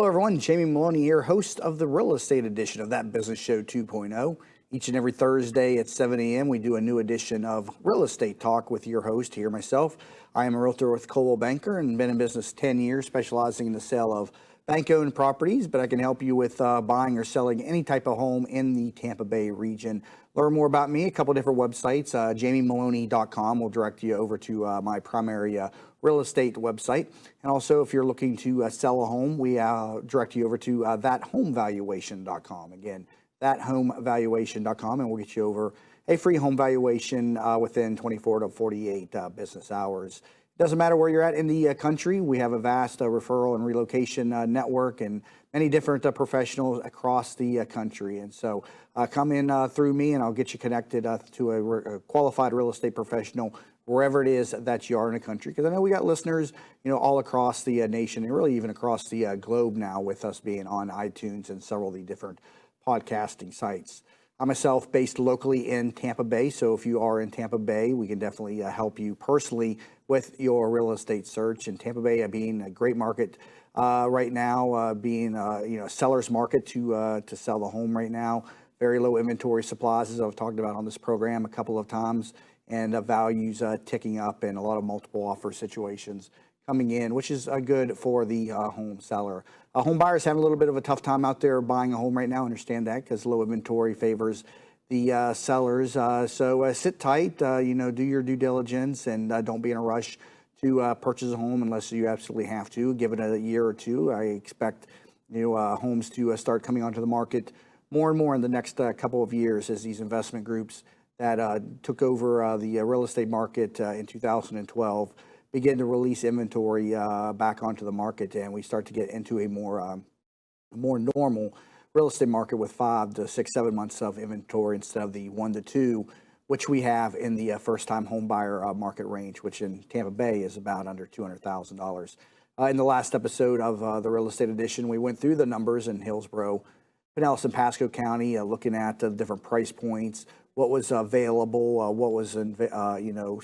Hello, everyone. Jamie Meloni here, host of the real estate edition of That Business Show 2.0. Each and every Thursday at 7 a.m., we do a new edition of Real Estate Talk with your host here, myself. I am a realtor with Coldwell Banker and been in business 10 years, specializing in the sale of bank-owned properties, but I can help you with buying or selling any type of home in the Tampa Bay region. Learn more about me, a couple different websites. hudhomestore.com will direct you over to my primary real estate website. And also, if you're looking to sell a home, we direct you over to thathomevaluation.com. Again, thathomevaluation.com, and we'll get you over a free home valuation within 24 to 48 business hours. It doesn't matter where you're at in the country. We have a vast referral and relocation network and many different professionals across the country. And so come in through me and I'll get you connected to a qualified real estate professional wherever it is that you are in the country. Because I know we got listeners, all across the nation and really even across the globe now, with us being on iTunes and several of the different podcasting sites. I'm myself based locally in Tampa Bay, so if you are in Tampa Bay, we can definitely help you personally with your real estate search. And Tampa Bay being a great market right now, being a seller's market to sell the home right now. Very low inventory supplies, as I've talked about on this program a couple of times, and values ticking up and a lot of multiple offer situations coming in, which is good for the home seller. Home buyers have a little bit of a tough time out there buying a home right now. Understand that, because low inventory favors the sellers. So sit tight, do your due diligence, and don't be in a rush to purchase a home unless you absolutely have to. Give it a year or two. I expect homes to start coming onto the market more and more in the next couple of years, as these investment groups that took over the real estate market in 2012 begin to release inventory back onto the market, and we start to get into a more normal real estate market with 5 to 6, 7 months of inventory instead of the 1 to 2, which we have in the first-time home buyer market range, which in Tampa Bay is about under $200,000. In the last episode of the Real Estate Edition, we went through the numbers in Hillsborough, Pinellas, and Pasco County, looking at the different price points, what was available, what was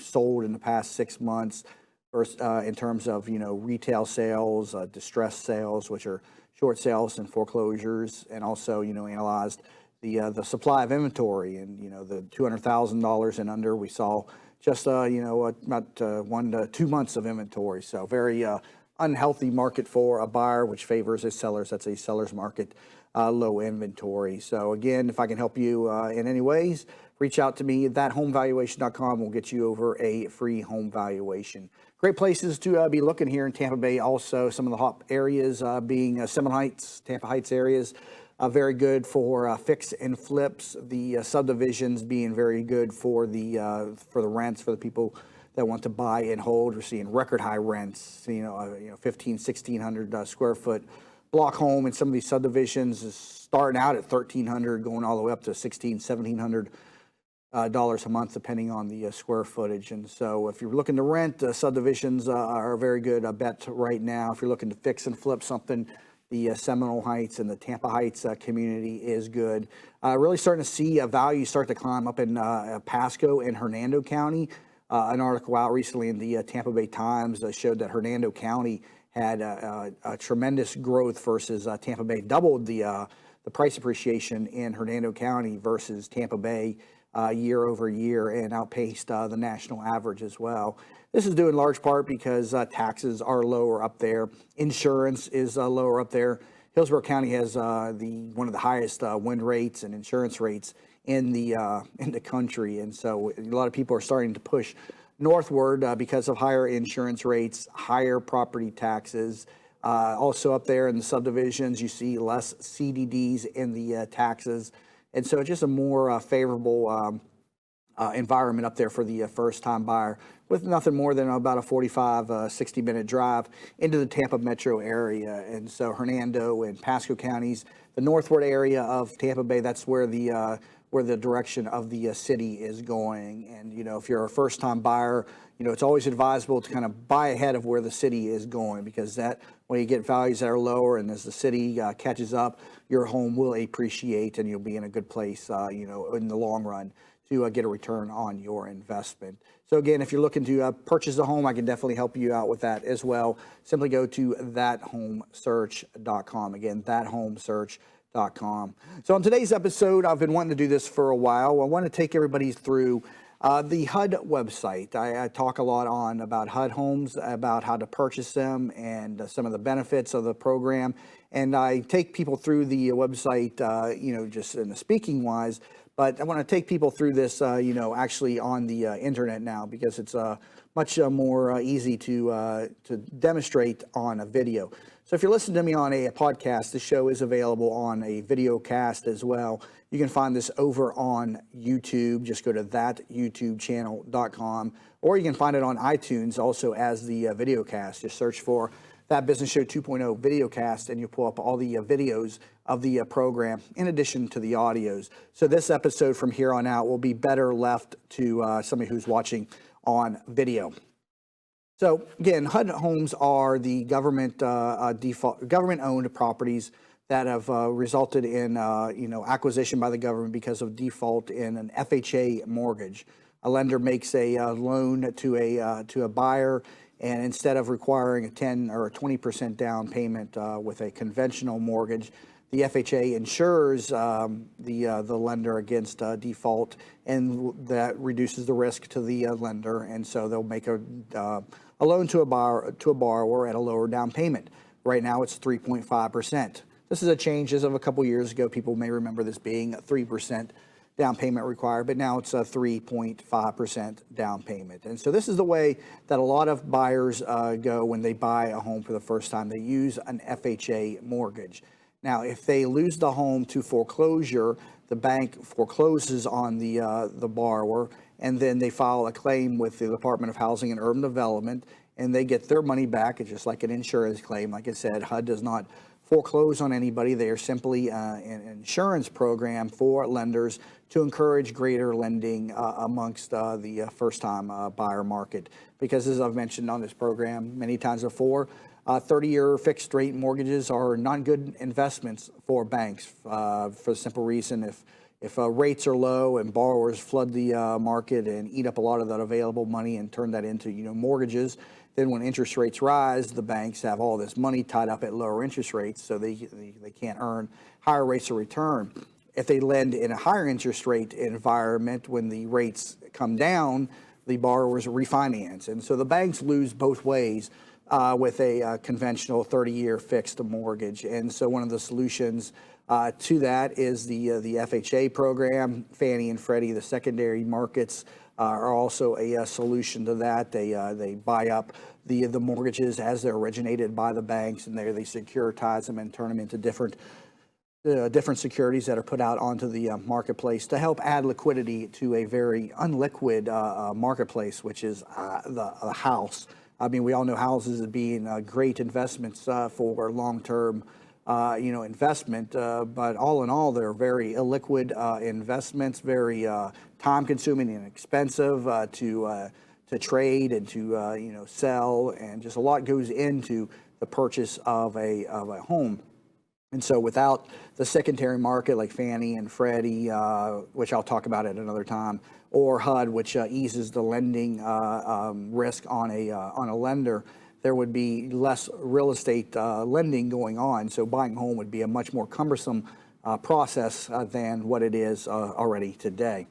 sold in the past 6 months. First, in terms of retail sales, distressed sales, which are short sales and foreclosures, and also analyzed the supply of inventory, and the $200,000 and under, we saw just about 1 to 2 months of inventory. So very unhealthy market for a buyer, which favors a sellers. That's a seller's market, low inventory. So again, if I can help you in any ways, reach out to me. Thathomevaluation.com will get you over a free home valuation. Great places to be looking here in Tampa Bay. Also, some of the hot areas being Seminole Heights, Tampa Heights areas, very good for fix and flips. The subdivisions being very good for the rents, for the people that want to buy and hold. We're seeing record high rents. 1,500-1,600 square foot block home in some of these subdivisions is starting out at $1,300, going all the way up to $1,600-1,700 dollars a month, depending on the square footage. And so if you're looking to rent, subdivisions are a very good bet right now. If you're looking to fix and flip something, the Seminole Heights and the Tampa Heights community is good. Really starting to see value start to climb up in Pasco and Hernando County. An article out recently in the Tampa Bay Times showed that Hernando County had a tremendous growth versus Tampa Bay, doubled the price appreciation in Hernando County versus Tampa Bay year over year, and outpaced the national average as well. This is due in large part because taxes are lower up there. Insurance is lower up there. Hillsborough County has one of the highest wind rates and insurance rates in the country, and so a lot of people are starting to push northward because of higher insurance rates, higher property taxes. Also up there in the subdivisions, you see less CDDs in the taxes. And so just a more favorable environment up there for the first-time buyer, with nothing more than about a 45, 60-minute drive into the Tampa metro area. And so Hernando and Pasco counties, the northward area of Tampa Bay, that's where the direction of the city is going. And, if you're a first-time buyer, it's always advisable to kind of buy ahead of where the city is going, because that when you get values that are lower and as the city catches up, your home will appreciate and you'll be in a good place, in the long run to get a return on your investment. So again, if you're looking to purchase a home, I can definitely help you out with that as well. Simply go to thathomesearch.com. Again, thathomesearch.com. So on today's episode, I've been wanting to do this for a while. I want to take everybody through the HUD website. I talk a lot about HUD homes, about how to purchase them and some of the benefits of the program. And I take people through the website, just in the speaking wise. But I want to take people through this, actually on the internet now, because it's much more easy to demonstrate on a video. So if you're listening to me on a podcast, the show is available on a video cast as well. You can find this over on YouTube. Just go to thatyoutubechannel.com, or you can find it on iTunes also as the video cast. Just search for That Business Show 2.0 video cast, and you'll pull up all the videos of the program in addition to the audios. So this episode from here on out will be better left to somebody who's watching on video. So again, HUD homes are the government-owned properties that have resulted in acquisition by the government because of default in an FHA mortgage. A lender makes a loan to a buyer, and instead of requiring a 10 or a 20% down payment with a conventional mortgage, the FHA insures the lender against default, and that reduces the risk to the lender. And so they'll make a loan to a borrower at a lower down payment. Right now, it's 3.5%. This is a change as of a couple years ago. People may remember this being 3% down payment required, but now it's a 3.5% down payment. And so this is the way that a lot of buyers go when they buy a home for the first time. They use an FHA mortgage. Now, if they lose the home to foreclosure, the bank forecloses on the borrower, and then they file a claim with the Department of Housing and Urban Development, and they get their money back. It's just like an insurance claim. Like I said, HUD does not foreclose on anybody. They are simply an insurance program for lenders to encourage greater lending amongst the first-time buyer market. Because as I've mentioned on this program many times before, 30-year fixed-rate mortgages are not good investments for banks for the simple reason if rates are low and borrowers flood the market and eat up a lot of that available money and turn that into mortgages, then when interest rates rise, the banks have all this money tied up at lower interest rates, so they can't earn higher rates of return. If they lend in a higher interest rate environment, when the rates come down, the borrowers refinance. And so the banks lose both ways with a conventional 30-year fixed mortgage. And so one of the solutions to that is the FHA program. Fannie and Freddie, the secondary markets, are also a solution to that. They buy up the mortgages as they're originated by the banks, and they securitize them and turn them into different securities that are put out onto the marketplace to help add liquidity to a very unliquid marketplace, which is the house. I mean, we all know houses as being great investments for long-term investment, but all in all, they're very illiquid investments, very time-consuming and expensive to trade and to sell, and just a lot goes into the purchase of a home. And so without the secondary market like Fannie and Freddie, which I'll talk about at another time, or HUD, which eases the lending risk on a lender, there would be less real estate lending going on. So buying a home would be a much more cumbersome process than what it is already today.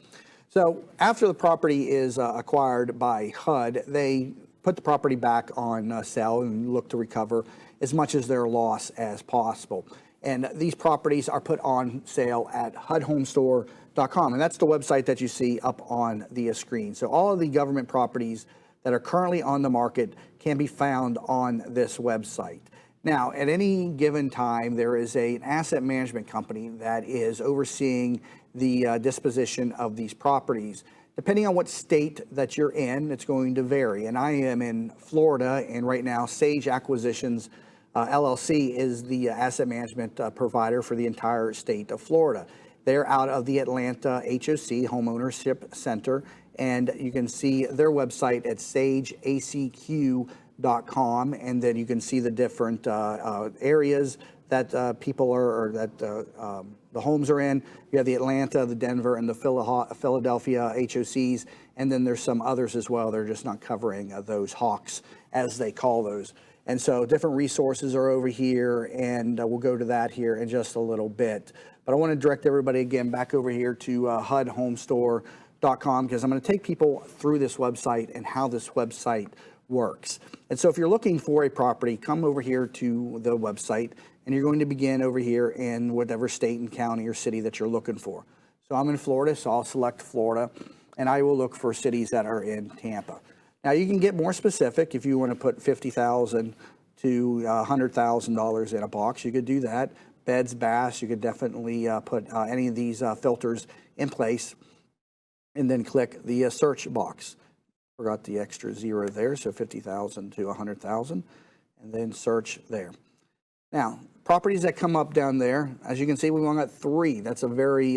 So after the property is acquired by HUD, they put the property back on sale and look to recover as much as their loss as possible. And these properties are put on sale at hudhomestore.com. And that's the website that you see up on the screen. So all of the government properties that are currently on the market can be found on this website. Now, at any given time, there is an asset management company that is overseeing the disposition of these properties. Depending on what state that you're in, it's going to vary. And I am in Florida, and right now, Sage Acquisitions LLC is the asset management provider for the entire state of Florida. They're out of the Atlanta HOC, Homeownership Center, and you can see their website at sageacq.com, and then you can see the different areas that people are, or that the homes are in. You have the Atlanta, the Denver, and the Philadelphia HOCs, and then there's some others as well. They're just not covering those hawks, as they call those. And so different resources are over here, and we'll go to that here in just a little bit. But I want to direct everybody again back over here to hudhomestore.com, because I'm going to take people through this website and how this website works. And so if you're looking for a property, come over here to the website, and you're going to begin over here in whatever state and county or city that you're looking for. So I'm in Florida, so I'll select Florida, and I will look for cities that are in Tampa. Now you can get more specific if you want to put $50,000 to $100,000 in a box. You could do that. Beds, baths, you could definitely put any of these filters in place, and then click the search box. Forgot the extra zero there, so 50,000 to 100,000, and then search there. Now, properties that come up down there, as you can see, we've only got 3. That's a very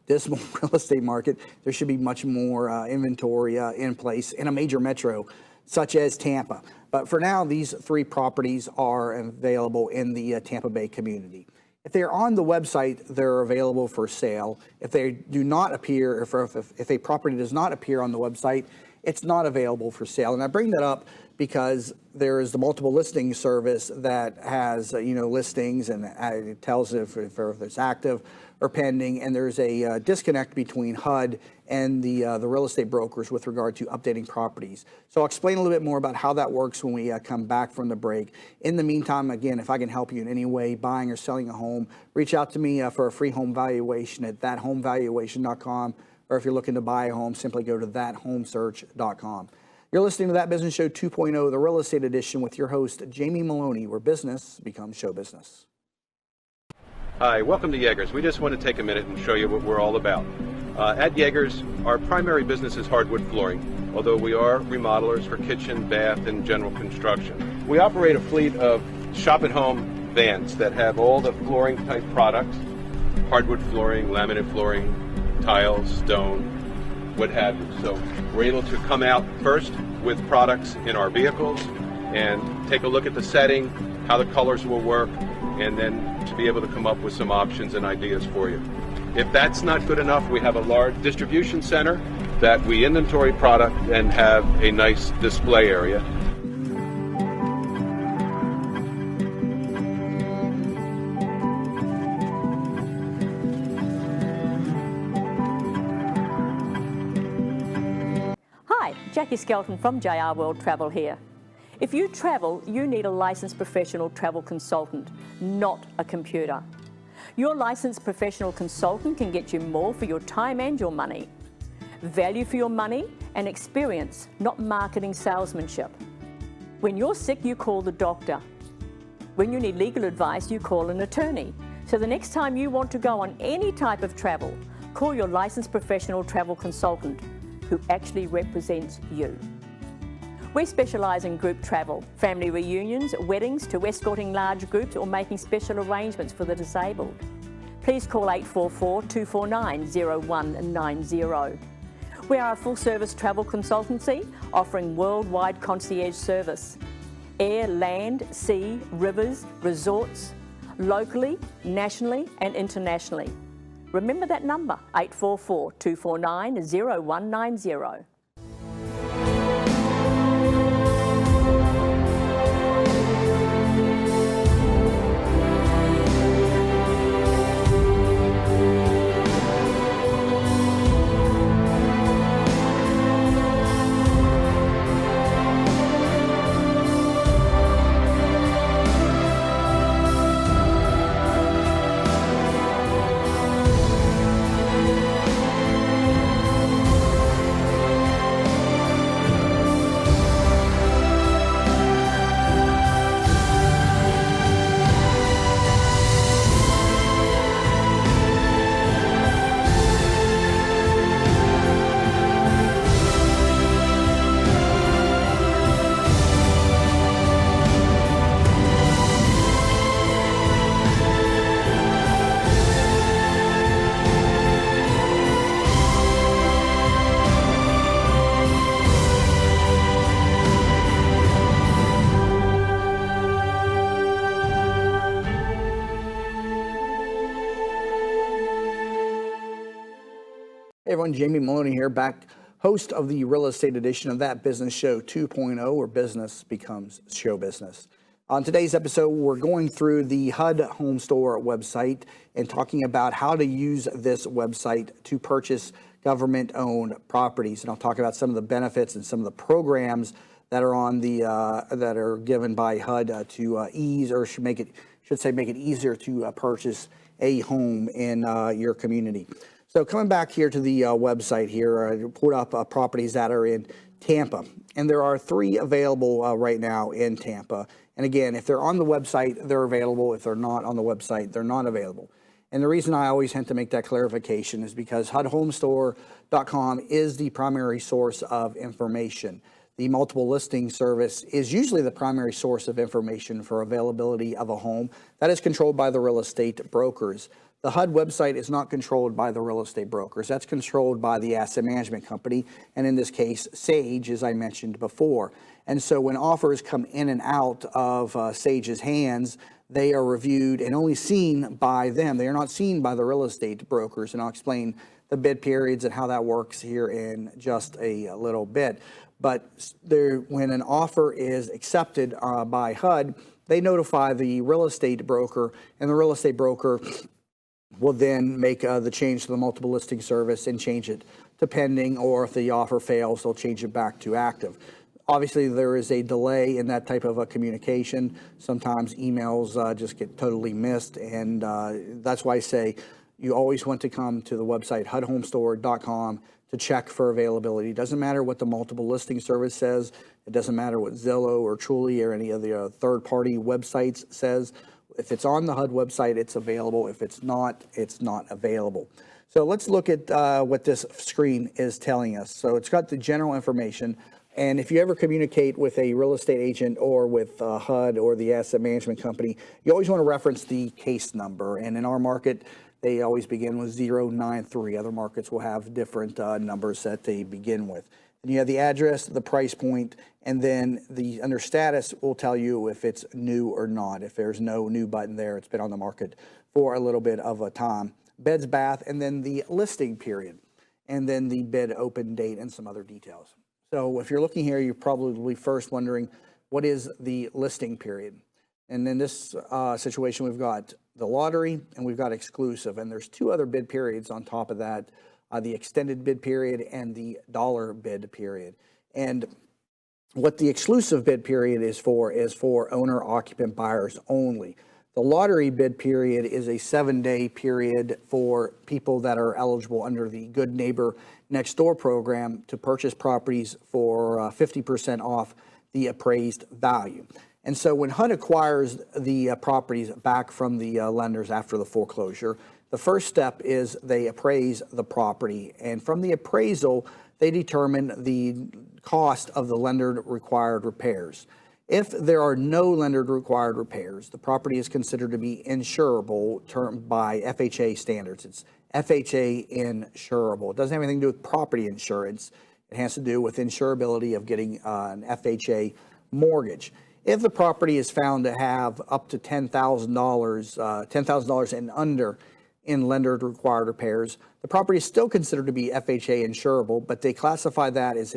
dismal real estate market. There should be much more inventory in place in a major metro such as Tampa. But for now, these 3 properties are available in the Tampa Bay community. If they're on the website, they're available for sale. If they do not appear, if a property does not appear on the website, it's not available for sale. And I bring that up because there is the multiple listing service that has listings, and it tells if it's active or pending, and there's a disconnect between HUD and the real estate brokers with regard to updating properties. So I'll explain a little bit more about how that works when we come back from the break. In the meantime, again, if I can help you in any way buying or selling a home, reach out to me for a free home valuation at thathomevaluation.com, or if you're looking to buy a home, simply go to thathomesearch.com. You're listening to That Business Show 2.0, the real estate edition, with your host, Jamie Meloni, where business becomes show business. Hi, welcome to Yeager's. We just want to take a minute and show you what we're all about. At Yeager's, our primary business is hardwood flooring, although we are remodelers for kitchen, bath, and general construction. We operate a fleet of shop-at-home vans that have all the flooring-type products, hardwood flooring, laminate flooring, tiles, stone, what have you. So we're able to come out first with products in our vehicles and take a look at the setting, how the colors will work, and then to be able to come up with some options and ideas for you. If that's not good enough, we have a large distribution center that we inventory product and have a nice display area. Hi, Jackie Skelton from JR World Travel here. If you travel, you need a licensed professional travel consultant, not a computer. Your licensed professional consultant can get you more for your time and your money. Value for your money and experience, not marketing salesmanship. When you're sick, you call the doctor. When you need legal advice, you call an attorney. So the next time you want to go on any type of travel, call your licensed professional travel consultant who actually represents you. We specialise in group travel, family reunions, weddings, to escorting large groups or making special arrangements for the disabled. Please call 844-249-0190. We are a full-service travel consultancy offering worldwide concierge service. Air, land, sea, rivers, resorts, locally, nationally and internationally. Remember that number, 844-249-0190. Hey everyone, Jamie Meloni here, back host of the real estate edition of That Business Show 2.0, where business becomes show business. On today's episode, we're going through the HUD Home Store website and talking about how to use this website to purchase government-owned properties. And I'll talk about some of the benefits and some of the programs that are on the that are given by HUD to ease, or make it easier to purchase a home in your community. So coming back here to the website here, I pulled up properties that are in Tampa, and there are 3 available right now in Tampa. And again, if they're on the website, they're available. If they're not on the website, they're not available. And the reason I always have to make that clarification is because hudhomestore.com is the primary source of information. The multiple listing service is usually the primary source of information for availability of a home. That is controlled by the real estate brokers. The HUD website is not controlled by the real estate brokers. That's controlled by the asset management company, and in this case, Sage, as I mentioned before. And so when offers come in and out of Sage's hands, they are reviewed and only seen by them. They are not seen by the real estate brokers, and I'll explain the bid periods and how that works here in just a little bit. But when an offer is accepted by HUD, they notify the real estate broker, and the real estate broker will then make the change to the multiple listing service and change it to pending, or if the offer fails, they'll change it back to active. Obviously, there is a delay in that type of a communication. Sometimes emails just get totally missed, and that's why I say you always want to come to the website hudhomestore.com to check for availability. It doesn't matter what the multiple listing service says. It doesn't matter what Zillow or Truly or any of the third-party websites says. If it's on the HUD website, it's available. If it's not available. So let's look at what this screen is telling us. So it's got the general information. And if you ever communicate with a real estate agent or with HUD or the asset management company, you always want to reference the case number. And in our market, they always begin with 093. Other markets will have different numbers that they begin with. And you have the address, the price point, and then the under status will tell you if it's new or not. If there's no new button there, it's been on the market for a little bit of a time. Beds, bath, and then the listing period, and then the bid open date and some other details. So if you're looking here, you're probably first wondering, what is the listing period? And in this situation, we've got the lottery and we've got exclusive, and there's 2 other bid periods on top of that. The extended bid period and the dollar bid period. And what the exclusive bid period is for owner-occupant buyers only. The lottery bid period is a 7-day period for people that are eligible under the Good Neighbor Next Door program to purchase properties for 50% off the appraised value. And so when HUD acquires the properties back from the lenders after the foreclosure, the first step is they appraise the property, and from the appraisal, they determine the cost of the lender-required repairs. If there are no lender-required repairs, the property is considered to be insurable by FHA standards. It's FHA insurable. It doesn't have anything to do with property insurance. It has to do with insurability of getting an FHA mortgage. If the property is found to have up to $10,000 and under in lender-required repairs, the property is still considered to be FHA insurable, but they classify that as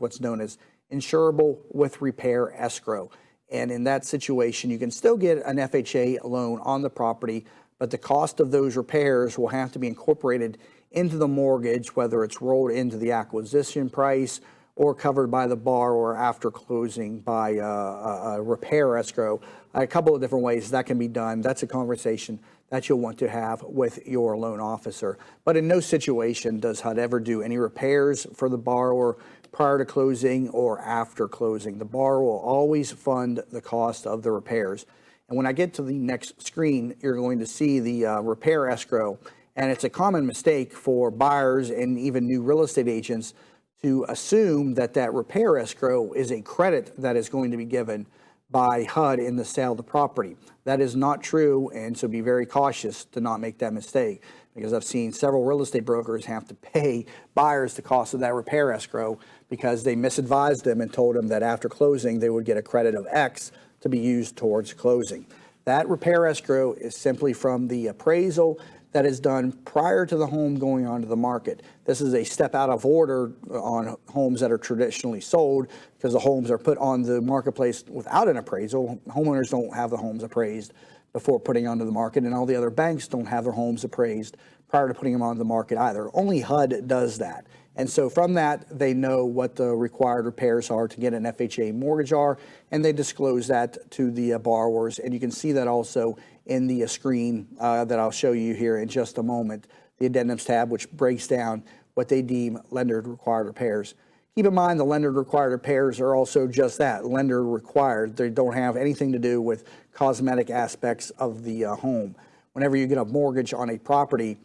what's known as insurable with repair escrow. And in that situation, you can still get an FHA loan on the property, but the cost of those repairs will have to be incorporated into the mortgage, whether it's rolled into the acquisition price or covered by the borrower after closing by a repair escrow. A couple of different ways that can be done. That's a conversation that you'll want to have with your loan officer. But in no situation does HUD ever do any repairs for the borrower prior to closing or after closing. The borrower will always fund the cost of the repairs. And when I get to the next screen, you're going to see the repair escrow. And it's a common mistake for buyers and even new real estate agents to assume that that repair escrow is a credit that is going to be given by HUD in the sale of the property. That is not true, and so be very cautious to not make that mistake, because I've seen several real estate brokers have to pay buyers the cost of that repair escrow because they misadvised them and told them that after closing they would get a credit of X to be used towards closing. That repair escrow is simply from the appraisal that is done prior to the home going onto the market. This is a step out of order on homes that are traditionally sold because the homes are put on the marketplace without an appraisal. Homeowners don't have the homes appraised before putting onto the market, and all the other banks don't have their homes appraised prior to putting them onto the market either. Only HUD does that. And so from that, they know what the required repairs are to get an FHA mortgage are, and they disclose that to the borrowers. And you can see that also in the screen that I'll show you here in just a moment, the addendums tab, which breaks down what they deem lender required repairs. Keep in mind the lender required repairs are also just that, lender required. They don't have anything to do with cosmetic aspects of the home. Whenever you get a mortgage on a property,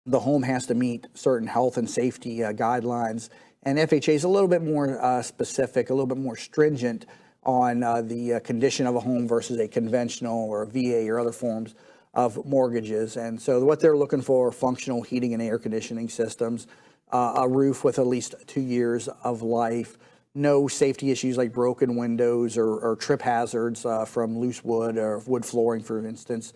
the home has to meet certain health and safety guidelines, and FHA is a little bit more specific, a little bit more stringent on the condition of a home versus a conventional or a VA or other forms of mortgages. And so what they're looking for are functional heating and air conditioning systems, a roof with at least 2 years of life, no safety issues like broken windows or trip hazards from loose wood or wood flooring, for instance,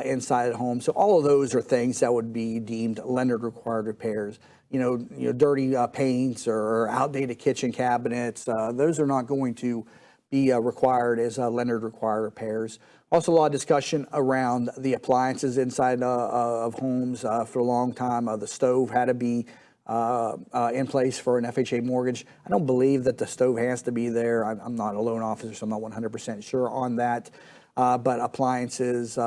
inside the home. So all of those are things that would be deemed lender required repairs. Dirty paints or outdated kitchen cabinets, those are not going to be required as lender required repairs. Also, a lot of discussion around the appliances inside of homes. For a long time, the stove had to be in place for an FHA mortgage. I don't believe that the stove has to be there. I'm not a loan officer, so I'm not 100% sure on that. But appliances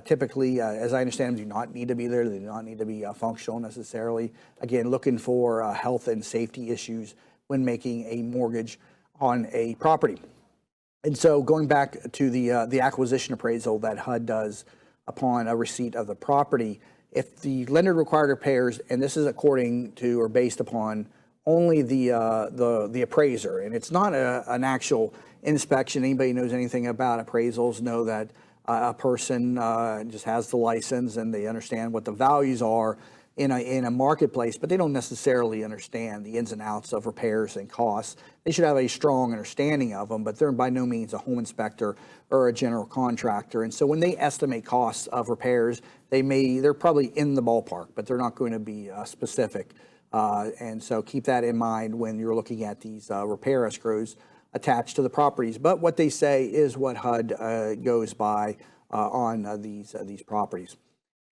typically, as I understand them, do not need to be there. They do not need to be functional necessarily. Again, looking for health and safety issues when making a mortgage on a property. And so going back to the acquisition appraisal that HUD does upon a receipt of the property, if the lender required repairs, and this is according to or based upon only the appraiser, and it's not an actual inspection. Anybody knows anything about appraisals know that a person just has the license and they understand what the values are in a marketplace, but they don't necessarily understand the ins and outs of repairs and costs. They should have a strong understanding of them, but they're by no means a home inspector or a general contractor. And so when they estimate costs of repairs, they're probably in the ballpark, but they're not going to be specific. And so keep that in mind when you're looking at these repair escrows attached to the properties. But what they say is what HUD goes by on these properties.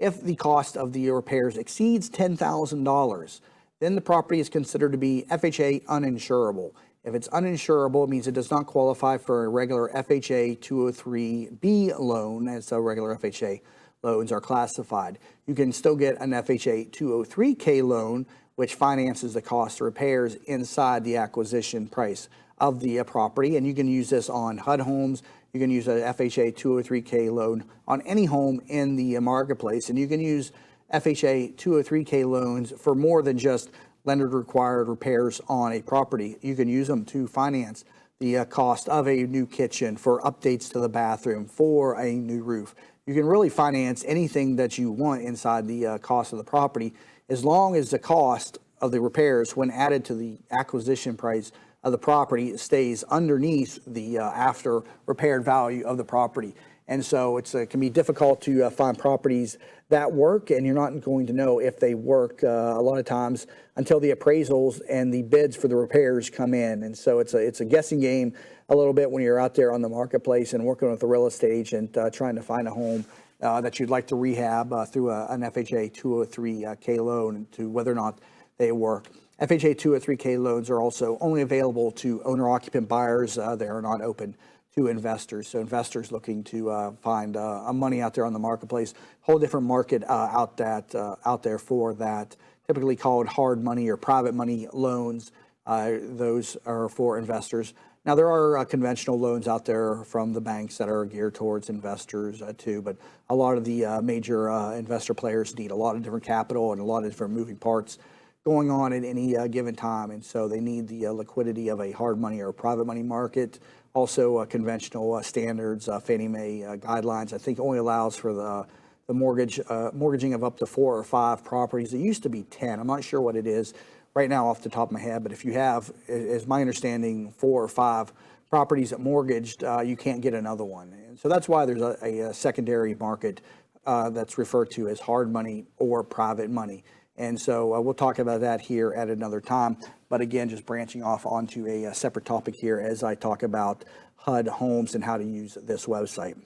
If the cost of the repairs exceeds $10,000, then the property is considered to be FHA uninsurable. If it's uninsurable, it means it does not qualify for a regular FHA 203B loan, as the regular FHA loans are classified. You can still get an FHA 203K loan, which finances the cost of repairs inside the acquisition price of the property. And you can use this on HUD homes. You can use a FHA 203K loan on any home in the marketplace. And you can use FHA 203K loans for more than just lender required repairs on a property. You can use them to finance the cost of a new kitchen, for updates to the bathroom, for a new roof. You can really finance anything that you want inside the cost of the property, as long as the cost of the repairs, when added to the acquisition price of the property, stays underneath the after repaired value of the property. And so it can be difficult to find properties that work, and you're not going to know if they work a lot of times until the appraisals and the bids for the repairs come in. And so it's a guessing game a little bit when you're out there on the marketplace and working with a real estate agent trying to find a home that you'd like to rehab through an FHA 203K loan, to whether or not they work. FHA 203K loans are also only available to owner-occupant buyers. They are not open to investors. So investors looking to find money out there on the marketplace, whole different market out there for that. Typically called hard money or private money loans. Those are for investors. Now, there are conventional loans out there from the banks that are geared towards investors too, but a lot of the major investor players need a lot of different capital and a lot of different moving parts going on at any given time, and so they need the liquidity of a hard money or private money market. Also, conventional standards, Fannie Mae guidelines, I think only allows for the mortgaging of up to 4 or 5 properties. It used to be 10. I'm not sure what it is right now off the top of my head, but if you have, is my understanding, 4 or 5 properties mortgaged, you can't get another one. And so that's why there's a secondary market that's referred to as hard money or private money. And so we'll talk about that here at another time. But again, just branching off onto a separate topic here as I talk about HUD Homes and how to use this website.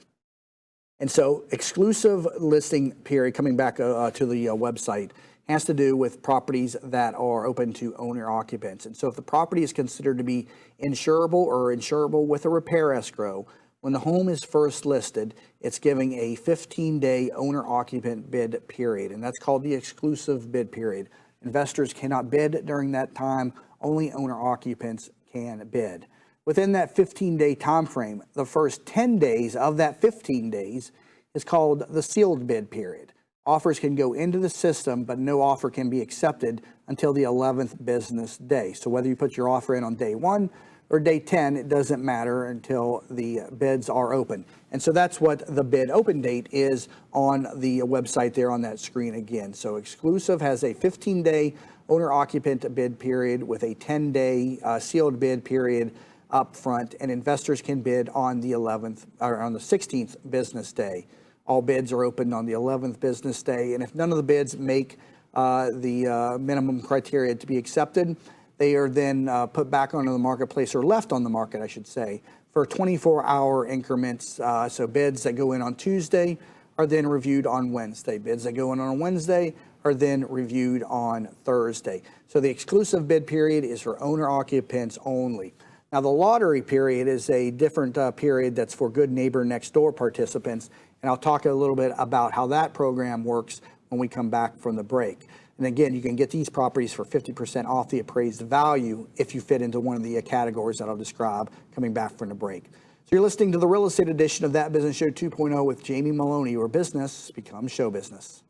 And so exclusive listing period, coming back to the website, has to do with properties that are open to owner occupants. And so if the property is considered to be insurable or insurable with a repair escrow, when the home is first listed, it's giving a 15-day owner-occupant bid period, and that's called the exclusive bid period. Investors cannot bid during that time. Only owner-occupants can bid. Within that 15-day time frame, the first 10 days of that 15 days is called the sealed bid period. Offers can go into the system, but no offer can be accepted until the 11th business day. So whether you put your offer in on day 1 or day 10, it doesn't matter until the bids are open. And so that's what the bid open date is on the website there on that screen again. So exclusive has a 15-day owner-occupant bid period with a 10-day sealed bid period up front, and investors can bid on the 11th or on the 16th business day. All bids are opened on the 11th business day, and if none of the bids make the minimum criteria to be accepted, they are then put back onto the marketplace, or left on the market, I should say, for 24-hour increments. So bids that go in on Tuesday are then reviewed on Wednesday. Bids that go in on Wednesday are then reviewed on Thursday. So the exclusive bid period is for owner occupants only. Now, the lottery period is a different period that's for good neighbor next door participants, and I'll talk a little bit about how that program works when we come back from the break. And again, you can get these properties for 50% off the appraised value if you fit into one of the categories that I'll describe coming back from the break. So you're listening to the real estate edition of That Business Show 2.0 with Jamie Meloni, where business becomes show business.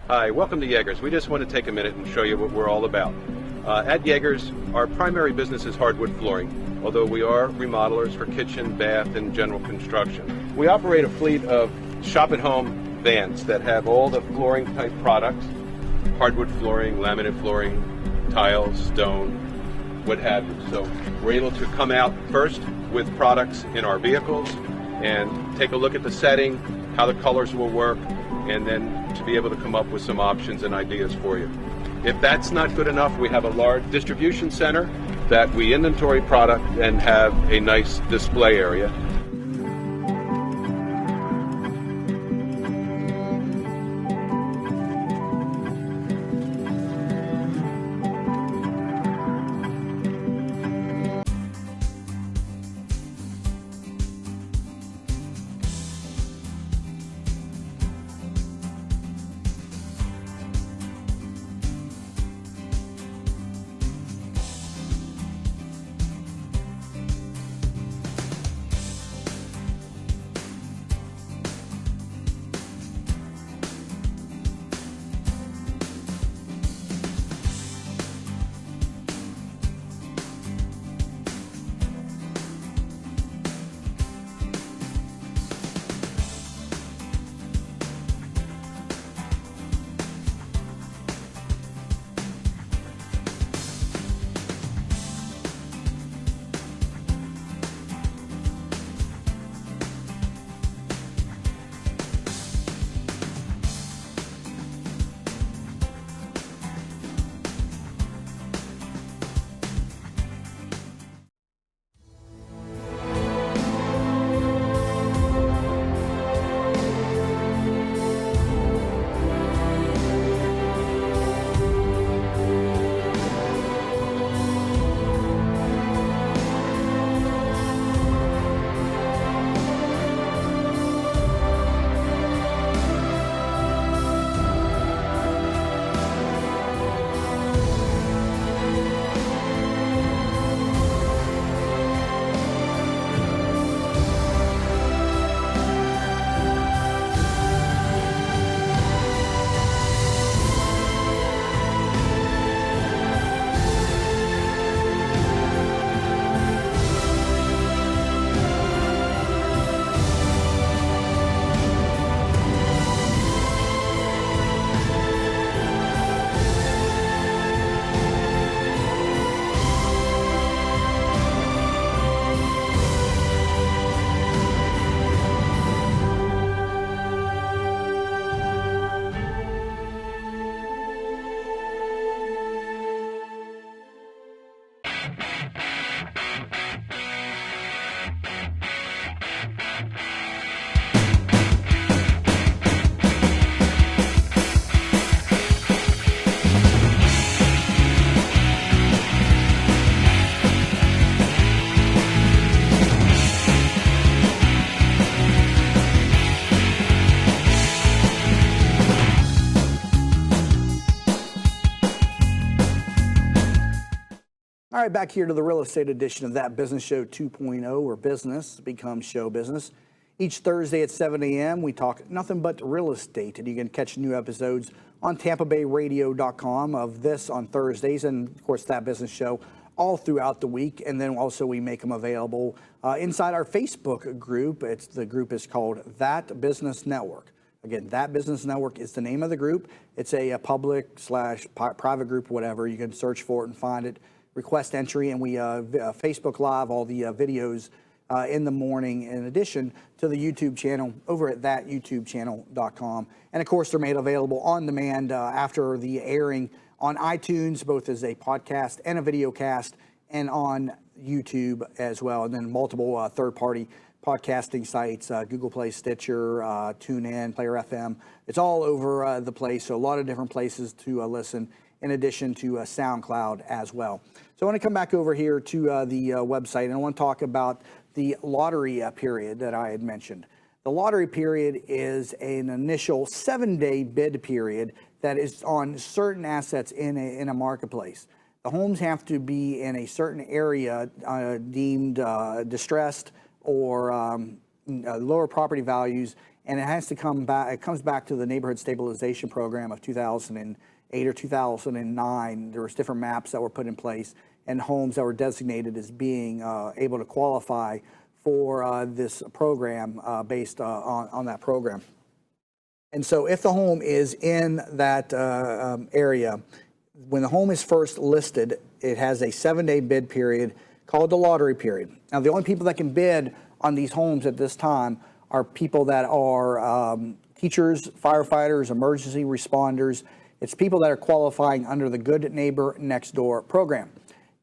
Hi, welcome to Yeagers. We just want to take a minute and show you what we're all about. At Yeagers, our primary business is hardwood flooring, although we are remodelers for kitchen, bath, and general construction. We operate a fleet of shop-at-home vans that have all the flooring type products: hardwood flooring, laminate flooring, tiles, stone, what have you. So we're able to come out first with products in our vehicles and take a look at the setting, how the colors will work, and then to be able to come up with some options and ideas for you. If that's not good enough, we have a large distribution center that we inventory product and have a nice display area. All right, back here to the real estate edition of That Business Show 2.0, where business becomes show business. Each Thursday at 7 a.m., we talk nothing but real estate, and you can catch new episodes on TampaBayRadio.com of this on Thursdays, and of course, That Business Show all throughout the week. And then also we make them available inside our Facebook group. The group is called That Business Network. Again, That Business Network is the name of the group. It's a public/private group, whatever. You can search for it and find it. Request entry, and we Facebook Live all the videos in the morning, in addition to the YouTube channel over at thatyoutubechannel.com. And of course, they're made available on demand after the airing on iTunes, both as a podcast and a video cast, and on YouTube as well. And then multiple third-party podcasting sites, Google Play, Stitcher, TuneIn, Player FM. It's all over the place, so a lot of different places to listen, in addition to SoundCloud as well. So I want to come back over here to the website, and I want to talk about the lottery period that I had mentioned. The lottery period is an initial 7-day bid period that is on certain assets in a marketplace. The homes have to be in a certain area deemed distressed or lower property values, and it has to come back. It comes back to the neighborhood stabilization program of 2008 or 2009. There was different maps that were put in place, and homes that were designated as being able to qualify for this program based on that program. And so if the home is in that area, when the home is first listed, it has a 7-day bid period called the lottery period. Now, the only people that can bid on these homes at this time are people that are teachers, firefighters, emergency responders. It's people that are qualifying under the Good Neighbor Next Door program.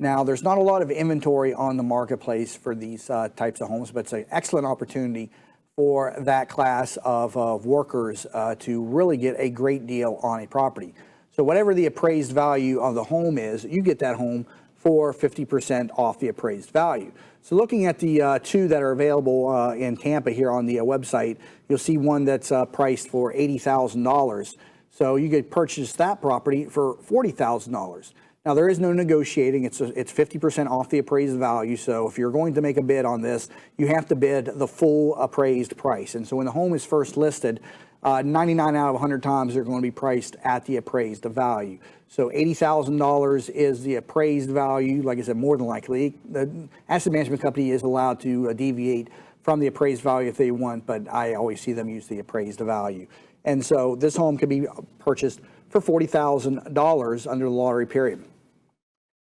Now, there's not a lot of inventory on the marketplace for these types of homes, but it's an excellent opportunity for that class of workers to really get a great deal on a property. So whatever the appraised value of the home is, you get that home for 50% off the appraised value. So looking at the two that are available in Tampa here on the website, you'll see one that's priced for $80,000. So you could purchase that property for $40,000. Now, there is no negotiating. It's 50% off the appraised value. So if you're going to make a bid on this, you have to bid the full appraised price. And so when the home is first listed, 99 out of 100 times they're going to be priced at the appraised value. So $80,000 is the appraised value. Like I said, more than likely, the asset management company is allowed to deviate from the appraised value if they want, but I always see them use the appraised value. And so this home can be purchased for $40,000 under the lottery period.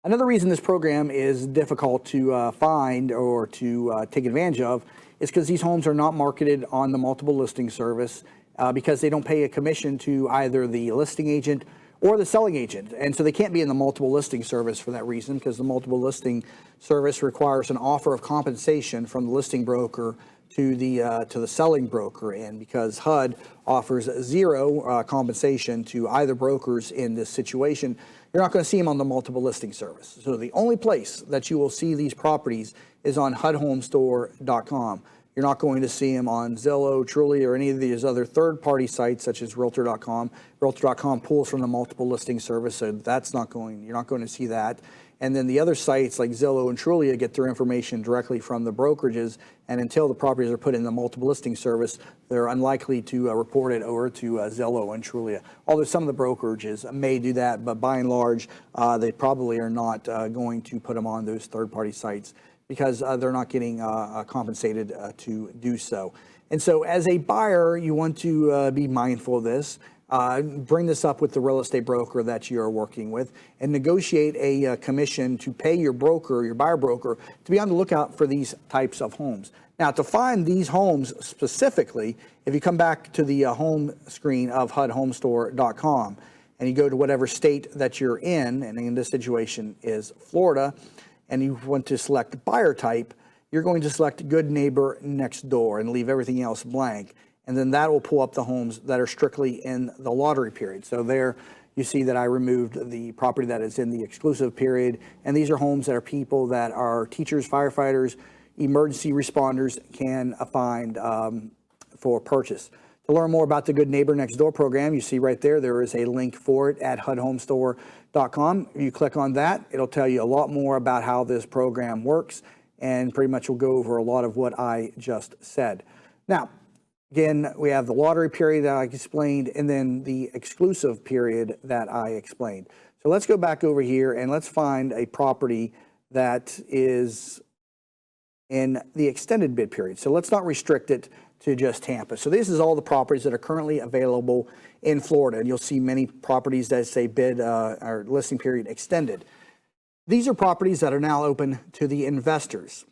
Another reason this program is difficult to find or to take advantage of is because these homes are not marketed on the multiple listing service because they don't pay a commission to either the listing agent or the selling agent. And so they can't be in the multiple listing service for that reason, because the multiple listing service requires an offer of compensation from the listing broker to the selling broker, and because HUD offers zero compensation to either brokers in this situation, you're not going to see them on the multiple listing service. So the only place that you will see these properties is on hudhomestore.com. You're not going to see them on Zillow, Trulia, or any of these other third-party sites such as Realtor.com. Realtor.com pulls from the multiple listing service, so you're not going to see that. And then the other sites like Zillow and Trulia get their information directly from the brokerages, and until the properties are put in the multiple listing service, they're unlikely to report it over to Zillow and Trulia. Although some of the brokerages may do that, but by and large, they probably are not going to put them on those third-party sites because they're not getting compensated to do so. And so as a buyer, you want to be mindful of this. Bring this up with the real estate broker that you're working with, and negotiate a commission to pay your broker, your buyer broker, to be on the lookout for these types of homes. Now, to find these homes specifically, if you come back to the home screen of hudhomestore.com and you go to whatever state that you're in, and in this situation is Florida, and you want to select buyer type, you're going to select Good Neighbor Next Door and leave everything else blank. And then that will pull up the homes that are strictly in the lottery period. So there you see that I removed the property that is in the exclusive period. And these are homes that are people that are teachers, firefighters, emergency responders can find for purchase. To learn more about the Good Neighbor Next Door program, you see right there, there is a link for it at hudhomestore.com. If you click on that, it'll tell you a lot more about how this program works, and pretty much will go over a lot of what I just said. Now, again, we have the lottery period that I explained, and then the exclusive period that I explained. So let's go back over here and let's find a property that is in the extended bid period. So let's not restrict it to just Tampa. So this is all the properties that are currently available in Florida, and you'll see many properties that say bid or listing period extended. These are properties that are now open to the investors.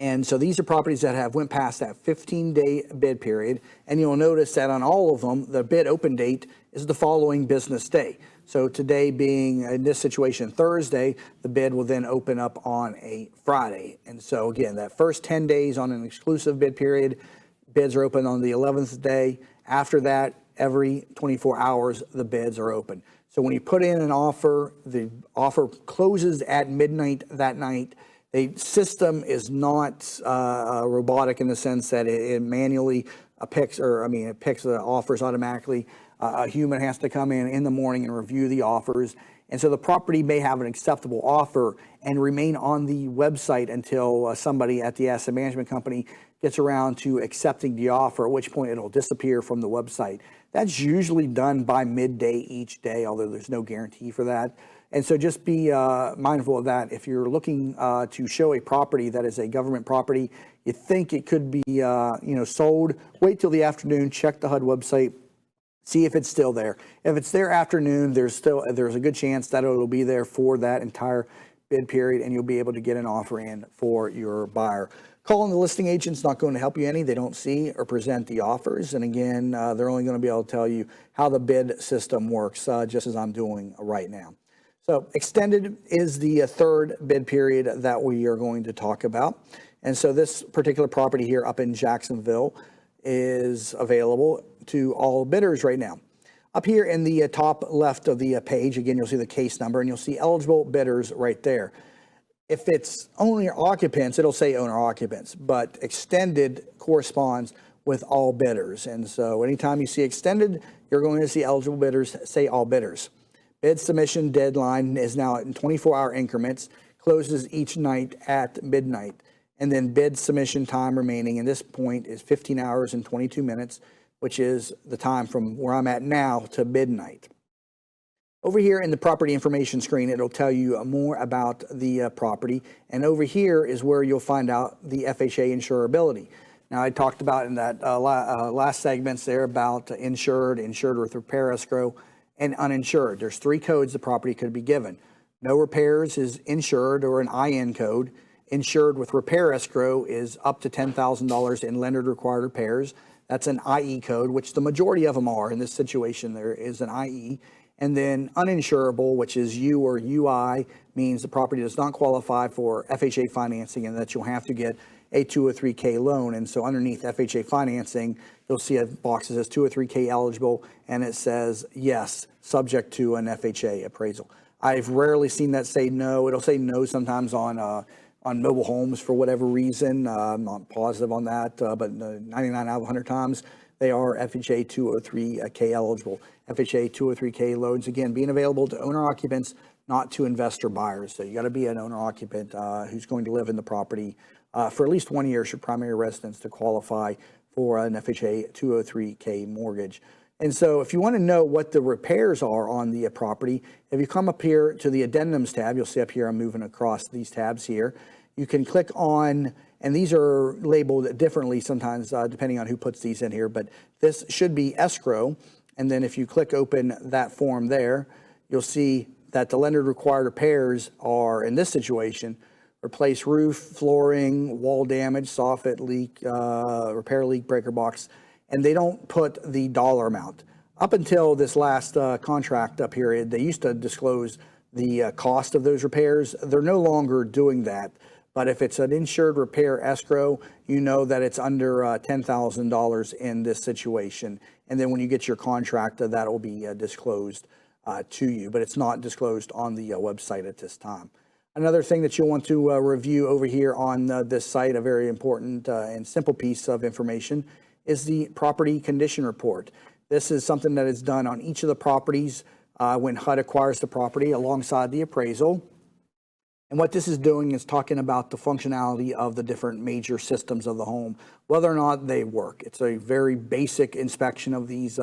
And so these are properties that have went past that 15-day bid period, and you'll notice that on all of them, the bid open date is the following business day. So today being, in this situation, Thursday, the bid will then open up on a Friday. And so again, that first 10 days on an exclusive bid period, bids are open on the 11th day. After that, every 24 hours, the bids are open. So when you put in an offer, the offer closes at midnight that night. The system is not robotic in the sense that it manually picks, it picks the offers automatically. A human has to come in the morning and review the offers. And so the property may have an acceptable offer and remain on the website until somebody at the asset management company gets around to accepting the offer, at which point it'll disappear from the website. That's usually done by midday each day, although there's no guarantee for that. And so just be mindful of that. If you're looking to show a property that is a government property, you think it could be sold, wait till the afternoon, check the HUD website, see if it's still there. If it's there afternoon, there's a good chance that it'll be there for that entire bid period, and you'll be able to get an offer in for your buyer. Calling the listing agent's not going to help you any. They don't see or present the offers. And again, they're only going to be able to tell you how the bid system works, just as I'm doing right now. So extended is the third bid period that we are going to talk about. And so this particular property here up in Jacksonville is available to all bidders right now. Up here in the top left of the page, again, you'll see the case number and you'll see eligible bidders right there. If it's owner occupants, it'll say owner occupants, but extended corresponds with all bidders. And so anytime you see extended, you're going to see eligible bidders say all bidders. Bid submission deadline is now in 24-hour increments, closes each night at midnight. And then bid submission time remaining at this point is 15 hours and 22 minutes, which is the time from where I'm at now to midnight. Over here in the property information screen, it'll tell you more about the property. And over here is where you'll find out the FHA insurability. Now, I talked about in that last segments there about insured with repair escrow, and uninsured. There's three codes the property could be given. No repairs is insured or an IN code. Insured with repair escrow is up to $10,000 in lender required repairs. That's an IE code, which the majority of them are. In this situation, there is an IE. And then uninsurable, which is U or UI, means the property does not qualify for FHA financing and that you'll have to get a 203K loan. And so underneath FHA financing, you'll see a box that says 203K eligible, and it says yes, subject to an FHA appraisal. I've rarely seen that say no. It'll say no sometimes on mobile homes for whatever reason. I'm not positive on that, but 99 out of 100 times they are FHA 203K eligible. FHA 203K loans, again, being available to owner occupants, not to investor buyers. So you got to be an owner occupant who's going to live in the property for at least 1 year as your primary residence to qualify for an FHA 203K mortgage. And so if you want to know what the repairs are on the property, if you come up here to the addendums tab, you'll see up here I'm moving across these tabs here. You can click on, and these are labeled differently sometimes depending on who puts these in here, but this should be escrow. And then if you click open that form there, you'll see that the lender required repairs are, in this situation, replace roof, flooring, wall damage, soffit leak, repair leak breaker box, and they don't put the dollar amount. Up until this last contract period, they used to disclose the cost of those repairs. They're no longer doing that. But if it's an insured repair escrow, you know that it's under $10,000 in this situation. And then when you get your contract, that will be disclosed to you. But it's not disclosed on the website at this time. Another thing that you'll want to review over here on this site, a very important and simple piece of information, is the property condition report. This is something that is done on each of the properties when HUD acquires the property alongside the appraisal. And what this is doing is talking about the functionality of the different major systems of the home, whether or not they work. It's a very basic inspection of these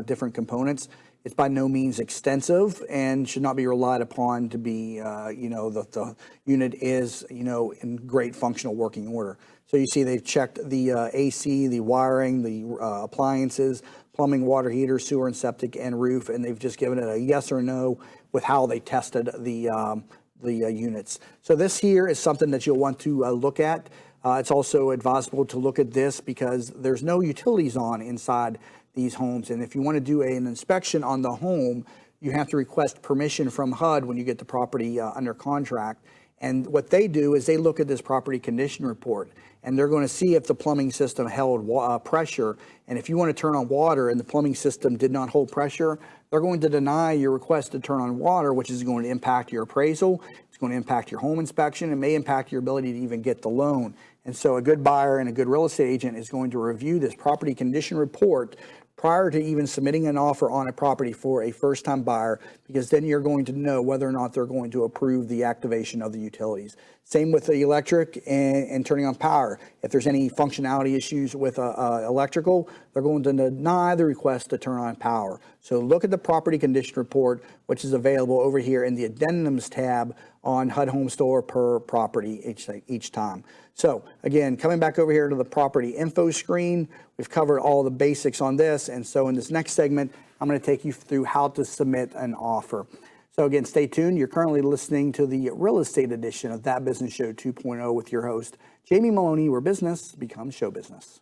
different components. It's by no means extensive and should not be relied upon to be, the unit is, in great functional working order. So you see they've checked the AC, the wiring, the appliances, plumbing, water heater, sewer and septic, and roof, and they've just given it a yes or no with how they tested the units. So this here is something that you'll want to look at. It's also advisable to look at this because there's no utilities on inside these homes. And if you want to do an inspection on the home, you have to request permission from HUD when you get the property under contract. And what they do is they look at this property condition report, and they're going to see if the plumbing system held pressure. And if you want to turn on water and the plumbing system did not hold pressure, they're going to deny your request to turn on water, which is going to impact your appraisal. It's going to impact your home inspection. It may impact your ability to even get the loan. And so a good buyer and a good real estate agent is going to review this property condition report prior to even submitting an offer on a property for a first-time buyer, because then you're going to know whether or not they're going to approve the activation of the utilities. Same with the electric and turning on power. If there's any functionality issues with electrical, they're going to deny the request to turn on power. So look at the property condition report, which is available over here in the addendums tab on HUD Home Store per property each time. So again, coming back over here to the property info screen, we've covered all the basics on this. And so in this next segment, I'm going to take you through how to submit an offer. So again, stay tuned. You're currently listening to the real estate edition of That Business Show 2.0 with your host, Jamie Meloni, where business becomes show business.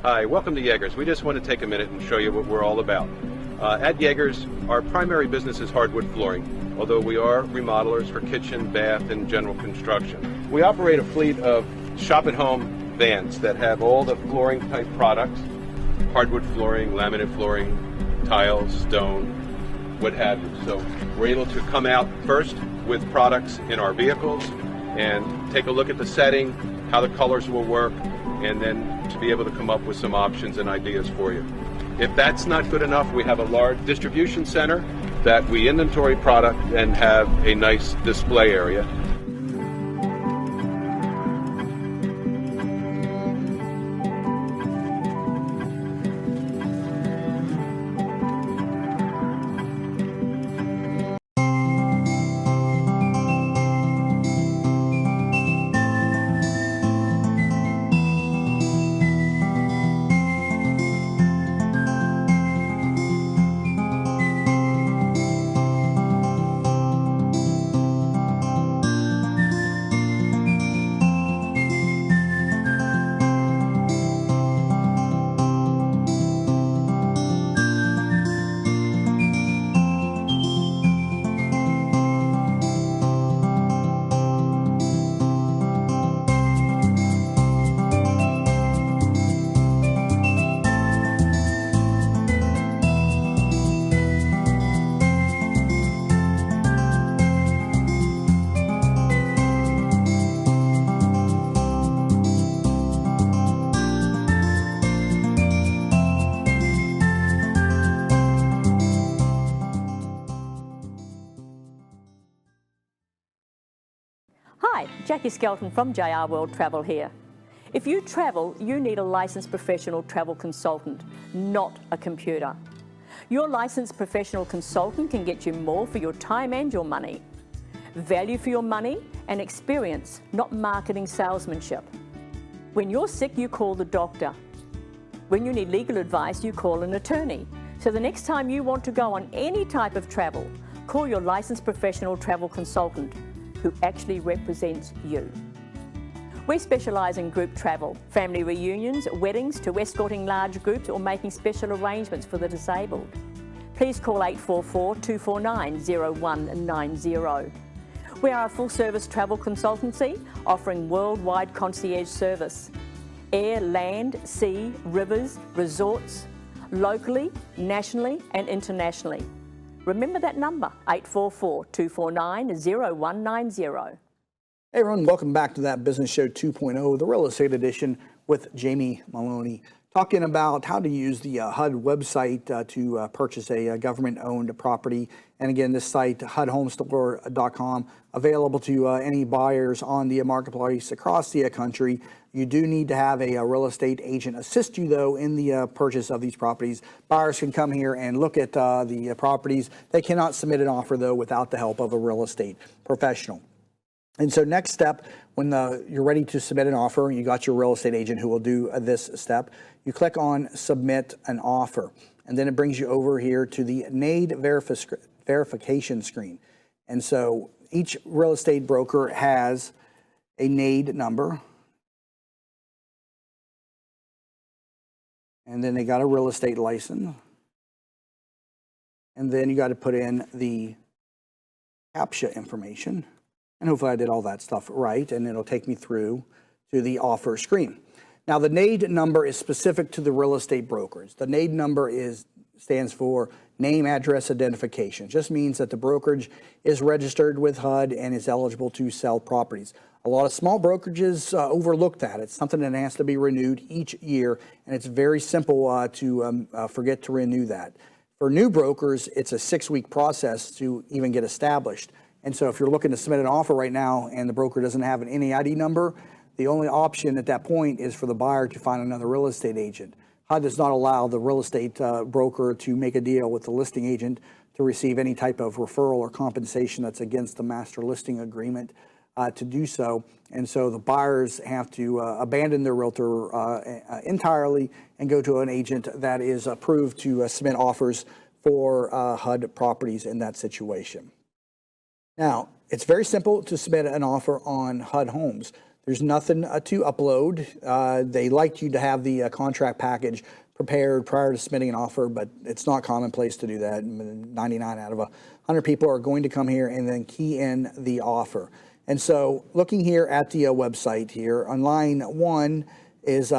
Hi, welcome to Yeagers. We just want to take a minute and show you what we're all about. At Yeagers, our primary business is hardwood flooring, although we are remodelers for kitchen, bath, and general construction. We operate a fleet of shop-at-home vans that have all the flooring type products, hardwood flooring, laminate flooring, tiles, stone, what have you. So we're able to come out first with products in our vehicles and take a look at the setting, how the colors will work, and then to be able to come up with some options and ideas for you. If that's not good enough, we have a large distribution center that we inventory product and have a nice display area. Hi, Jackie Skelton from JR World Travel here. If you travel, you need a licensed professional travel consultant, not a computer. Your licensed professional consultant can get you more for your time and your money. Value for your money and experience, not marketing salesmanship. When you're sick, you call the doctor. When you need legal advice, you call an attorney. So the next time you want to go on any type of travel, call your licensed professional travel consultant who actually represents you. We specialise in group travel, family reunions, weddings, to escorting large groups or making special arrangements for the disabled. Please call 844-249-0190. We are a full-service travel consultancy offering worldwide concierge service. Air, land, sea, rivers, resorts, locally, nationally and internationally. Remember that number, 844-249-0190. Hey everyone, welcome back to That Business Show 2.0, the real estate edition with Jamie Meloni. talking about how to use the HUD website to purchase a government-owned property. And again, this site, hudhomestore.com, available to any buyers on the marketplace across the country. You do need to have a real estate agent assist you, though, in the purchase of these properties. Buyers can come here and look at the properties. They cannot submit an offer, though, without the help of a real estate professional. And so next step, when you're ready to submit an offer, you got your real estate agent who will do this step. You click on Submit an Offer, and then it brings you over here to the NAID verification screen. And so each real estate broker has a NAID number, and then they got a real estate license, and then you got to put in the CAPTCHA information. And hopefully I did all that stuff right, and it'll take me through to the offer screen. Now, the NAID number is specific to the real estate brokers. The NAID number stands for Name Address Identification. It just means that the brokerage is registered with HUD and is eligible to sell properties. A lot of small brokerages overlook that. It's something that has to be renewed each year, and it's very simple to forget to renew that. For new brokers, it's a 6-week process to even get established. And so if you're looking to submit an offer right now and the broker doesn't have an NAID number, the only option at that point is for the buyer to find another real estate agent. HUD does not allow the real estate broker to make a deal with the listing agent to receive any type of referral or compensation that's against the master listing agreement to do so. And so the buyers have to abandon their realtor entirely and go to an agent that is approved to submit offers for HUD properties in that situation. Now, it's very simple to submit an offer on HUD Homes. There's nothing to upload. They like you to have the contract package prepared prior to submitting an offer, but it's not commonplace to do that. 99 out of 100 people are going to come here and then key in the offer. And so looking here at the website here, on line 1 is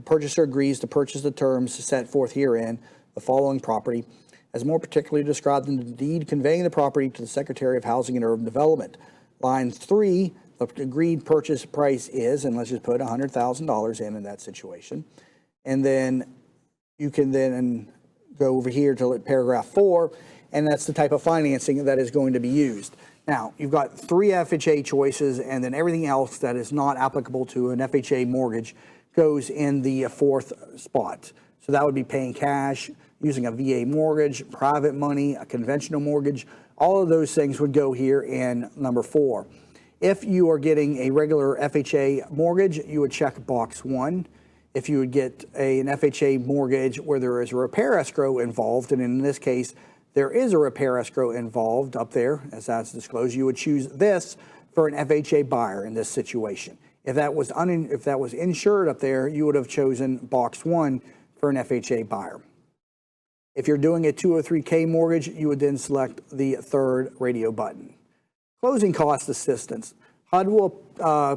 purchaser agrees to purchase the terms set forth herein, the following property, as more particularly described in the deed conveying the property to the Secretary of Housing and Urban Development. Line 3, the agreed purchase price is, and let's just put $100,000 in that situation. And then you can then go over here to paragraph 4, and that's the type of financing that is going to be used. Now, you've got 3 FHA choices, and then everything else that is not applicable to an FHA mortgage goes in the 4th spot. So that would be paying cash, using a VA mortgage, private money, a conventional mortgage. All of those things would go here in number 4. If you are getting a regular FHA mortgage, you would check box 1. If you would get an FHA mortgage where there is a repair escrow involved, and in this case, there is a repair escrow involved up there, as that's disclosed, you would choose this for an FHA buyer in this situation. If that was insured up there, you would have chosen box 1 for an FHA buyer. If you're doing a 203K mortgage, you would then select the 3rd radio button. Closing cost assistance. HUD will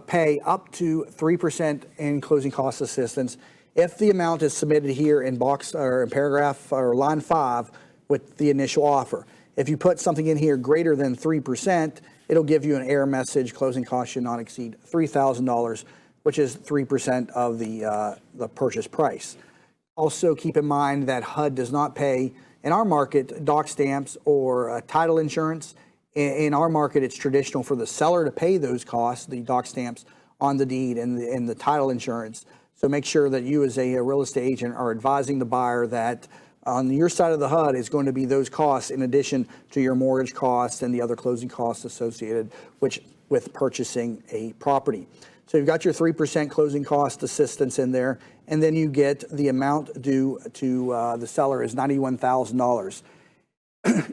pay up to 3% in closing cost assistance if the amount is submitted here in box or in paragraph or line 5 with the initial offer. If you put something in here greater than 3%, it'll give you an error message. Closing costs should not exceed $3,000, which is 3% of the purchase price. Also, keep in mind that HUD does not pay, in our market, doc stamps or title insurance. In our market, it's traditional for the seller to pay those costs, the doc stamps on the deed and the title insurance. So make sure that you as a real estate agent are advising the buyer that on your side of the HUD is going to be those costs in addition to your mortgage costs and the other closing costs associated with purchasing a property. So you've got your 3% closing cost assistance in there, and then you get the amount due to the seller is $91,000.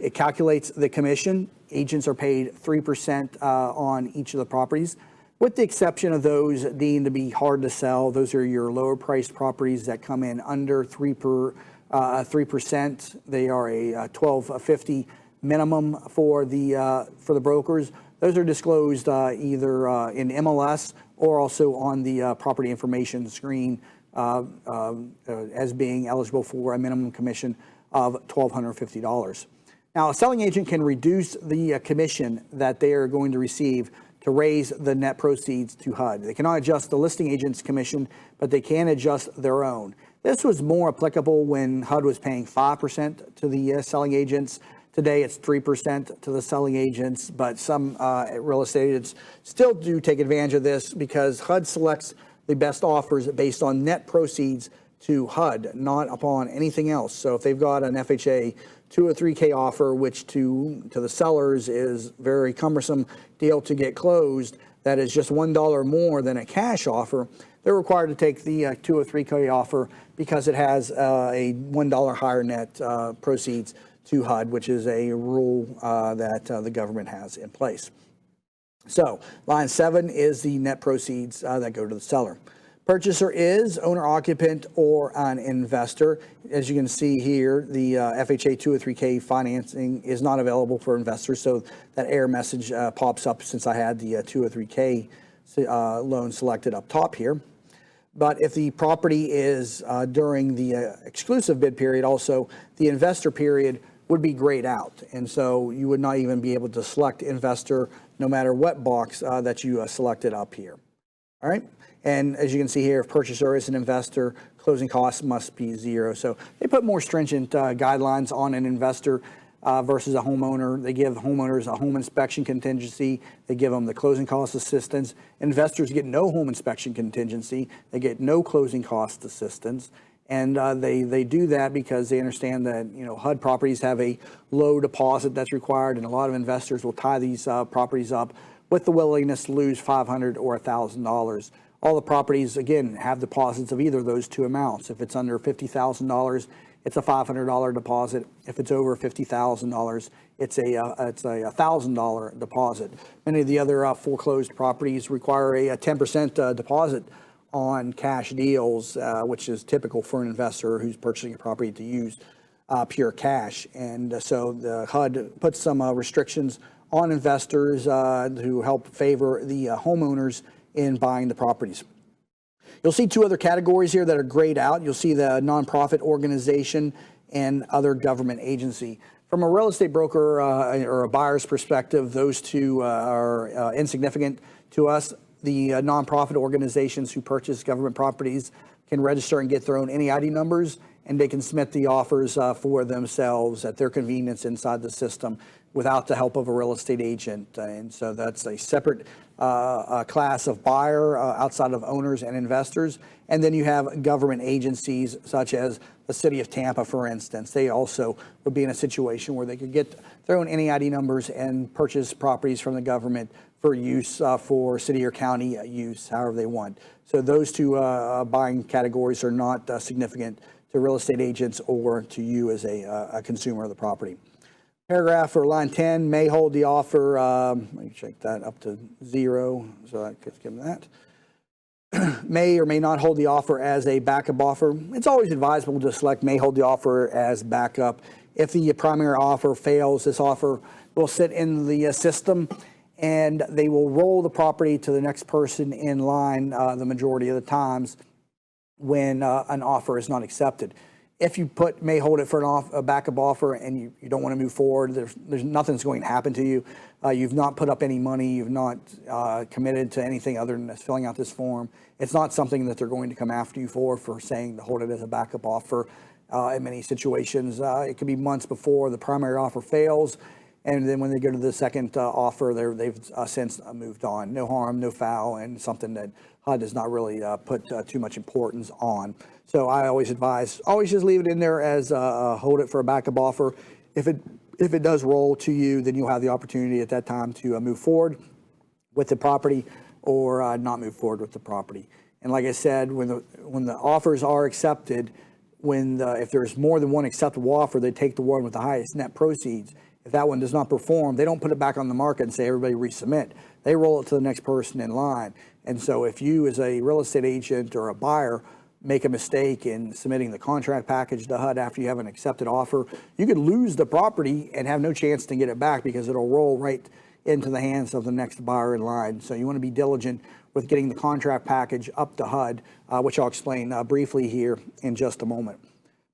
It calculates the commission. Agents are paid 3% on each of the properties, with the exception of those deemed to be hard to sell. Those are your lower priced properties that come in under 3%. They are a $12.50 minimum for the brokers. Those are disclosed either in MLS or also on the property information screen as being eligible for a minimum commission of $1,250. Now, a selling agent can reduce the commission that they are going to receive to raise the net proceeds to HUD. They cannot adjust the listing agent's commission, but they can adjust their own. This was more applicable when HUD was paying 5% to the selling agents. Today it's 3% to the selling agents, but some real estate agents still do take advantage of this because HUD selects the best offers based on net proceeds to HUD, not upon anything else. So if they've got an FHA 2 or 3K offer, which to the sellers is very cumbersome deal to get closed, that is just $1 more than a cash offer, they're required to take the 2 or 3K offer because it has a $1 higher net proceeds to HUD, which is a rule that the government has in place. So line 7 is the net proceeds that go to the seller. Purchaser is owner occupant or an investor. As you can see here, the FHA 2 or 3K financing is not available for investors. So that error message pops up since I had the 2 or 3K loan selected up top here. But if the property is during the exclusive bid period, also the investor period would be grayed out. And so you would not even be able to select investor no matter what box that you selected up here. All right. And as you can see here, if purchaser is an investor, closing costs must be 0. So they put more stringent guidelines on an investor versus a homeowner. They give homeowners a home inspection contingency. They give them the closing cost assistance. Investors get no home inspection contingency. They get no closing cost assistance. And they do that because they understand that HUD properties have a low deposit that's required, and a lot of investors will tie these properties up with the willingness to lose $500 or $1,000. All the properties, again, have deposits of either of those two amounts. If it's under $50,000, it's a $500 deposit. If it's over $50,000, it's a $1,000 deposit. Many of the other foreclosed properties require a 10% deposit on cash deals, which is typical for an investor who's purchasing a property to use pure cash. And so the HUD puts some restrictions on investors to help favor the homeowners in buying the properties. You'll see 2 other categories here that are grayed out. You'll see the nonprofit organization and other government agency. From a real estate broker or a buyer's perspective, those 2 are insignificant to us. The nonprofit organizations who purchase government properties can register and get their own NEID numbers, and they can submit the offers for themselves at their convenience inside the system without the help of a real estate agent. And so that's a separate class of buyer outside of owners and investors. And then you have government agencies such as the city of Tampa, for instance. They also would be in a situation where they could get their own NEID numbers and purchase properties from the government for use for city or county use, however they want. So those 2 buying categories are not significant to real estate agents or to you as a consumer of the property. Paragraph or line 10 may hold the offer, let me check that up to 0, so I could give them that. May or may not hold the offer as a backup offer. It's always advisable to select may hold the offer as backup. If the primary offer fails, this offer will sit in the system and they will roll the property to the next person in line the majority of the times when an offer is not accepted. If you put may hold it for a backup offer and you don't want to move forward, there's nothing's going to happen to you. You've not put up any money. You've not committed to anything other than filling out this form. It's not something that they're going to come after you for saying to hold it as a backup offer. In many situations, it could be months before the primary offer fails. And then when they go to the second offer, they've since moved on. No harm, no foul, and something that HUD does not really put too much importance on. So I always advise, always just leave it in there as hold it for a backup offer. If it does roll to you, then you'll have the opportunity at that time to move forward with the property or not move forward with the property. And like I said, when the offers are accepted, if there's more than one acceptable offer, they take the one with the highest net proceeds. If that one does not perform, they don't put it back on the market and say, everybody resubmit. They roll it to the next person in line. And so if you as a real estate agent or a buyer make a mistake in submitting the contract package to HUD after you have an accepted offer, you could lose the property and have no chance to get it back because it'll roll right into the hands of the next buyer in line. So you want to be diligent with getting the contract package up to HUD, which I'll explain briefly here in just a moment.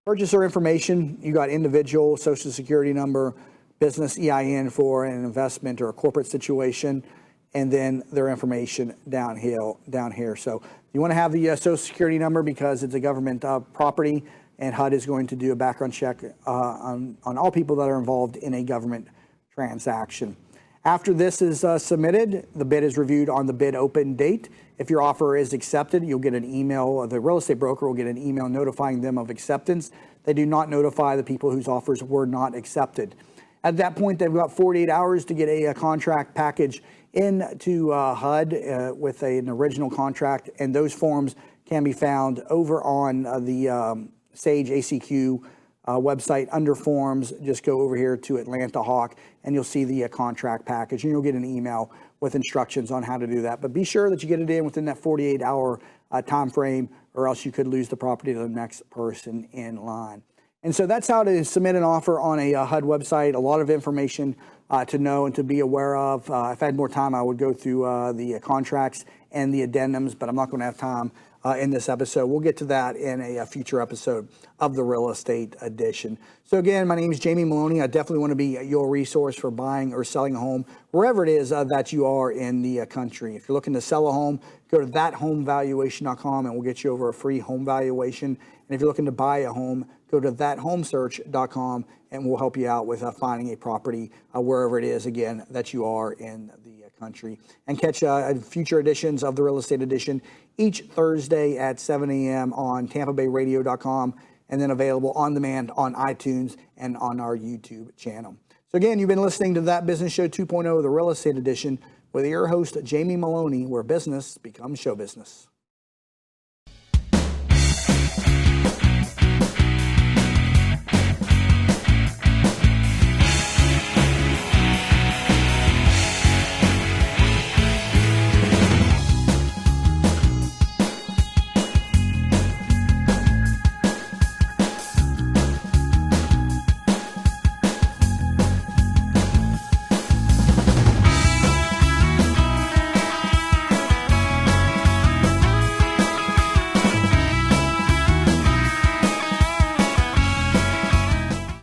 Purchaser information, you got individual, social security number, business EIN for an investment or a corporate situation, and then their information down here. So You want to have the Social Security number because it's a government property, and HUD is going to do a background check on all people that are involved in a government transaction. After this is submitted, the bid is reviewed on the bid open date. If your offer is accepted, you'll get an email. The real estate broker will get an email notifying them of acceptance. They do not notify the people whose offers were not accepted. At that point, they've got 48 hours to get a contract package into HUD with an original contract, and those forms can be found over on the Sage ACQ website under forms. Just go over here to Atlanta Hawk and you'll see the contract package, and you'll get an email with instructions on how to do that. But be sure that you get it in within that 48-hour time frame, or else you could lose the property to the next person in line. And so that's how to submit an offer on a HUD website. A lot of information to know and to be aware of. If I had more time, I would go through the contracts and the addendums, but I'm not going to have time in this episode. We'll get to that in a future episode of the Real Estate Edition. So again, my name is Jamie Meloni. I definitely want to be your resource for buying or selling a home, wherever it is that you are in the country. If you're looking to sell a home, go to thathomevaluation.com and we'll get you over a free home valuation. And if you're looking to buy a home, go to thathomesearch.com and we'll help you out with finding a property wherever it is, again, that you are in the country. And catch future editions of the Real Estate Edition each Thursday at 7 a.m. on TampaBayRadio.com, and then available on demand on iTunes and on our YouTube channel. So again, you've been listening to That Business Show 2.0, the Real Estate Edition, with your host, Jamie Meloni, where business becomes show business.